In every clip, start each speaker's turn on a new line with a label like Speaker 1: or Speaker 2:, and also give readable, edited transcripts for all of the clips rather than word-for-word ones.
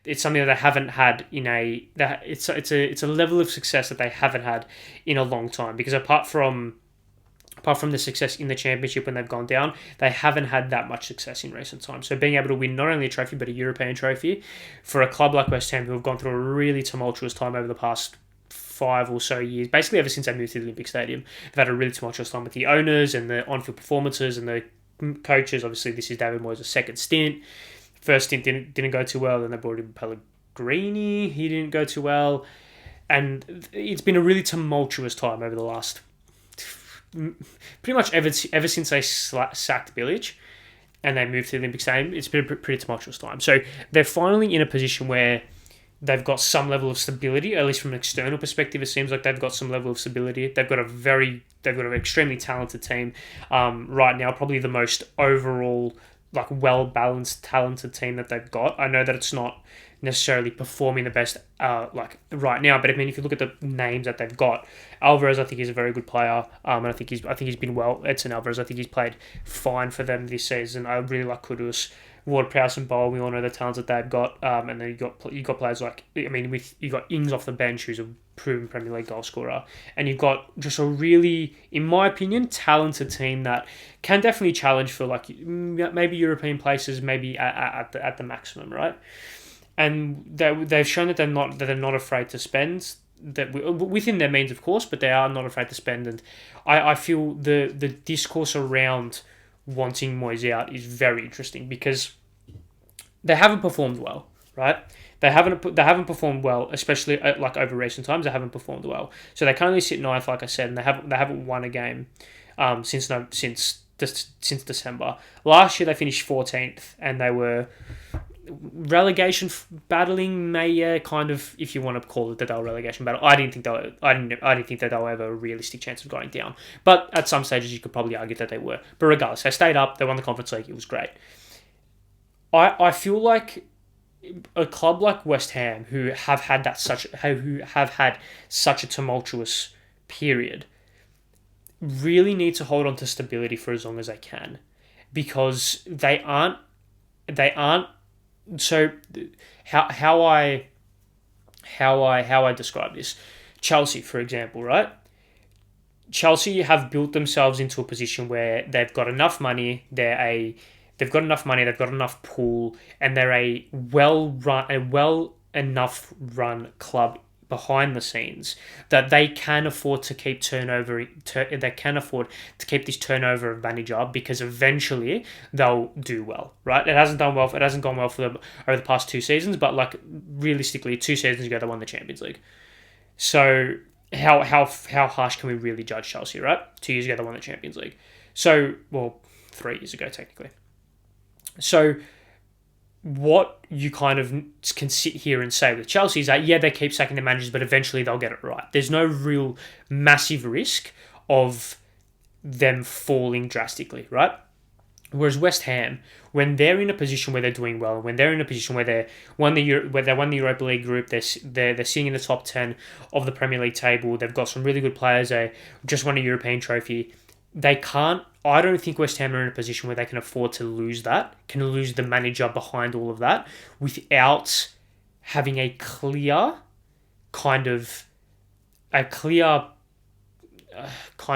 Speaker 1: it's something that they haven't had it's a level of success that they haven't had in a long time, because apart from the success in the championship when they've gone down, they haven't had that much success in recent times. So being able to win not only a trophy but a European trophy for a club like West Ham, who have gone through a really tumultuous time over the past 5 or so years, basically ever since they moved to the Olympic Stadium, they've had a really tumultuous time with the owners and the on-field performances and the coaches. Obviously, this is David Moyes' second stint. First stint didn't go too well. Then they brought in Pellegrini. He didn't go too well, and it's been a really tumultuous time over the last, pretty much ever since they sacked Bilic and they moved to the Olympic Stadium. It's been a pretty tumultuous time. So they're finally in a position where they've got some level of stability, at least from an external perspective. It seems like they've got some level of stability. They've got an extremely talented team right now, probably the most overall well-balanced, talented team that they've got. I know that it's not necessarily performing the best right now, but I mean, if you look at the names that they've got, Alvarez, I think he's a very good player, and I think he's been well. Edson Alvarez, I think he's played fine for them this season. I really like Kudus. Ward-Prowse and Bowl, we all know the talents that they've got, and then you got players like, I mean, you got Ings off the bench, who's a proven Premier League goal scorer, and you've got just a really, in my opinion, talented team that can definitely challenge for maybe European places, maybe at the maximum, right? And they've shown that they're not afraid to spend, that within their means, of course, but they are not afraid to spend. And I feel the discourse around wanting Moyes out is very interesting, because they haven't performed well, right? They haven't performed well, especially over recent times. They haven't performed well, so they currently sit ninth, like I said, and they haven't won a game since December. Last year they finished 14th, and they were relegation battling, kind of, if you want to call it that they were relegation battle. I didn't think that they were ever a realistic chance of going down, but at some stages you could probably argue that they were. But regardless, they stayed up, they won the Conference League, it was great. I feel like a club like West Ham, who have had such a tumultuous period, really need to hold on to stability for as long as they can, because they aren't. So how I describe this, Chelsea, for example, right? Chelsea have built themselves into a position where they've got enough money, they've got enough pool, and they're a well enough run club behind the scenes that they can afford to keep this turnover advantage up, because eventually they'll do well, right? It hasn't gone well for them over the past 2 seasons, but realistically, 2 seasons ago they won the Champions League. So how harsh can we really judge Chelsea, right? 2 years ago they won the Champions League. So, well, 3 years ago technically. So what you kind of can sit here and say with Chelsea is that, yeah, they keep sacking the managers, but eventually they'll get it right. There's no real massive risk of them falling drastically, right? Whereas West Ham, when they're in a position where they're doing well, when they're in a position where they won the Europa League group, they're sitting in the top 10 of the Premier League table, they've got some really good players, they just won a European trophy. I don't think West Ham are in a position where they can afford to lose the manager behind all of that, without having a clear kind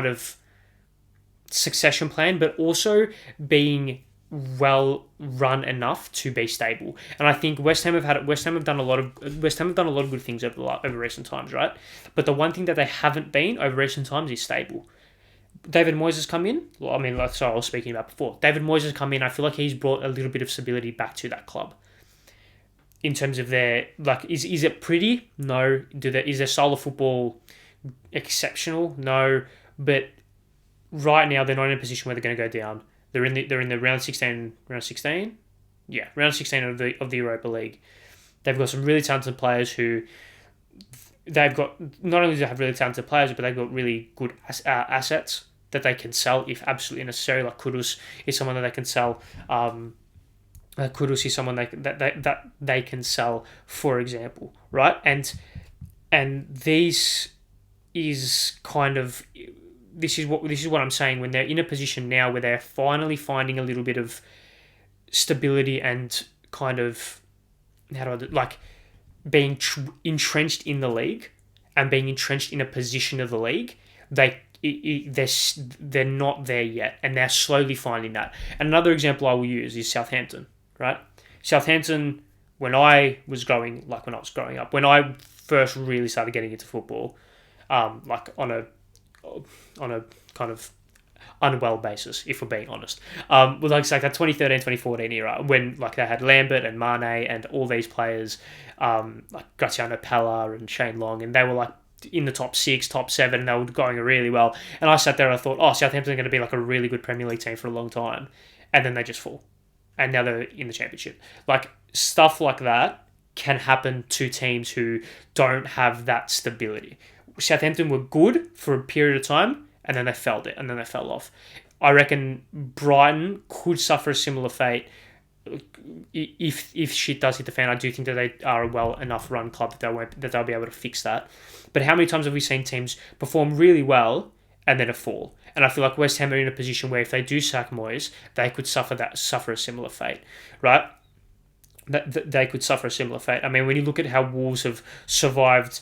Speaker 1: of succession plan, but also being well run enough to be stable. And I think West Ham have done a lot of good things over recent times, right? But the one thing that they haven't been over recent times is stable. David Moyes has come in. Well, I mean, that's what I was speaking about before. David Moyes has come in. I feel like he's brought a little bit of stability back to that club. In terms of their, is it pretty? No. Is their style of football exceptional? No. But right now they're not in a position where they're going to go down. They're in the round 16. Round 16? Yeah, round 16 of the Europa League. They've got some really talented players who. They've got, not only do they have really talented players, but they've got really good assets that they can sell if absolutely necessary. Like Kudus is someone that they can sell. Kudus is someone that they can sell, for example, right? And this is what I'm saying, when they're in a position now where they're finally finding a little bit of stability and kind of how do I do, like being entrenched in the league and being entrenched in a position of the league, they're not there yet, and they're slowly finding that. And another example I will use is Southampton, right? Southampton, when I was growing up, when I first really started getting into football, like on a kind of unwell basis, if we're being honest. With like that 2013, 2014 era, when like they had Lambert and Mane and all these players, like Graziano Pella and Shane Long, and they were like in the top 6, top 7, and they were going really well. And I sat there and I thought, oh, Southampton are going to be like a really good Premier League team for a long time. And then they just fall. And now they're in the Championship. Like, stuff like that can happen to teams who don't have that stability. Southampton were good for a period of time, and then they fell off. I reckon Brighton could suffer a similar fate if shit does hit the fan. I do think that they are a well enough run club that they'll be able to fix that. But how many times have we seen teams perform really well and then a fall? And I feel like West Ham are in a position where if they do sack Moyes, they could suffer a similar fate, right? That they could suffer a similar fate. I mean, when you look at how Wolves have survived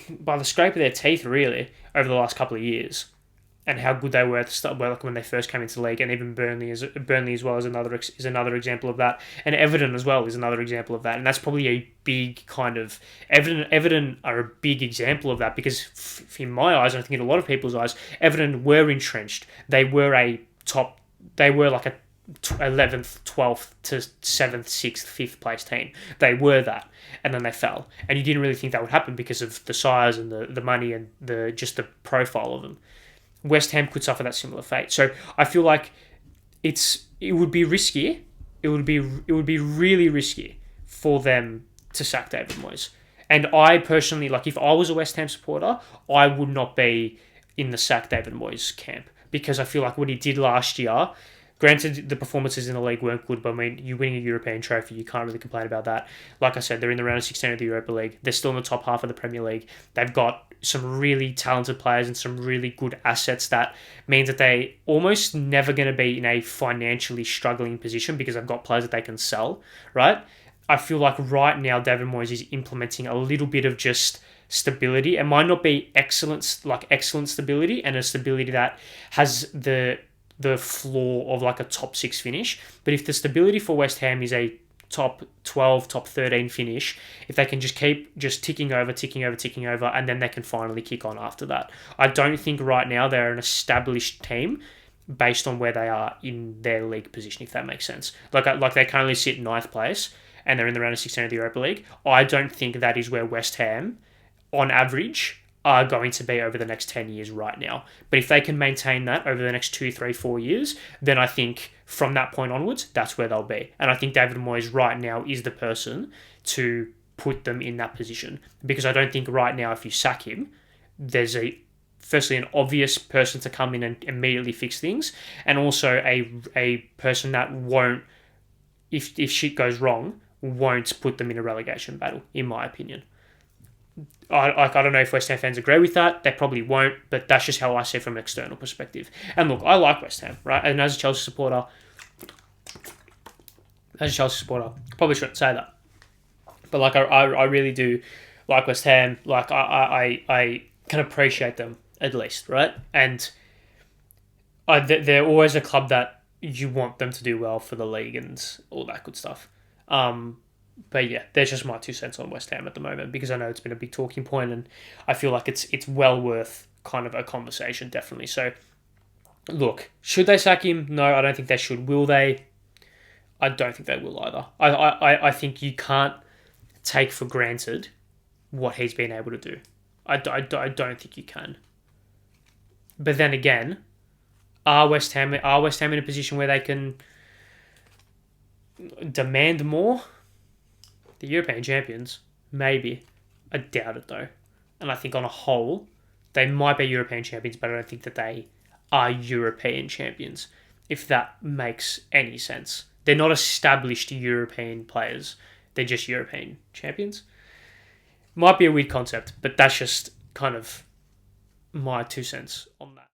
Speaker 1: by the scrape of their teeth, really, over the last couple of years, and how good they were at the start, like when they first came into the league, and even Burnley as well is another example of that, and Everton as well is another example of that, and that's probably a big kind of Everton are a big example of that because in my eyes, and I think in a lot of people's eyes, Everton were entrenched. They were like a 11th, 12th to 7th, 6th, 5th place team. They were that, and then they fell, and you didn't really think that would happen because of the size and the money and the profile of them. West Ham could suffer that similar fate. So I feel like it would be risky. It would be really risky for them to sack David Moyes. And I personally, like, if I was a West Ham supporter, I would not be in the sack David Moyes camp because I feel like what he did last year. Granted, the performances in the league weren't good, but I mean, you're winning a European trophy, you can't really complain about that. Like I said, they're in the round of 16 of the Europa League. They're still in the top half of the Premier League. They've got some really talented players and some really good assets that means that they almost never going to be in a financially struggling position because they've got players that they can sell, right? I feel like right now David Moyes is implementing a little bit of just stability. It might not be excellent stability and a stability that has the floor of like a top 6 finish. But if the stability for West Ham is a top 12, top 13 finish, if they can just keep just ticking over, and then they can finally kick on after that. I don't think right now they're an established team based on where they are in their league position, if that makes sense. Like they currently sit 9th place and they're in the round of 16 of the Europa League. I don't think that is where West Ham, on average, are going to be over the next 10 years right now. But if they can maintain that over the next 2, 3, 4 years, then I think from that point onwards, that's where they'll be. And I think David Moyes right now is the person to put them in that position. Because I don't think right now, if you sack him, there's firstly an obvious person to come in and immediately fix things, and also a person that won't, if shit goes wrong, won't put them in a relegation battle, in my opinion. I don't know if West Ham fans agree with that. They probably won't, but that's just how I see it from an external perspective. And look, I like West Ham, right? And as a Chelsea supporter, probably shouldn't say that. But like, I really do like West Ham. Like, I can appreciate them, at least, right? And they're always a club that you want them to do well for the league and all that good stuff. But yeah, there's just my 2 cents on West Ham at the moment because I know it's been a big talking point and I feel like it's well worth kind of a conversation, definitely. So, look, should they sack him? No, I don't think they should. Will they? I don't think they will either. I think you can't take for granted what he's been able to do. I don't think you can. But then again, are West Ham in a position where they can demand more? The European champions, maybe. I doubt it though. And I think on a whole, they might be European champions, but I don't think that they are European champions, if that makes any sense. They're not established European players. They're just European champions. Might be a weird concept, but that's just kind of my 2 cents on that.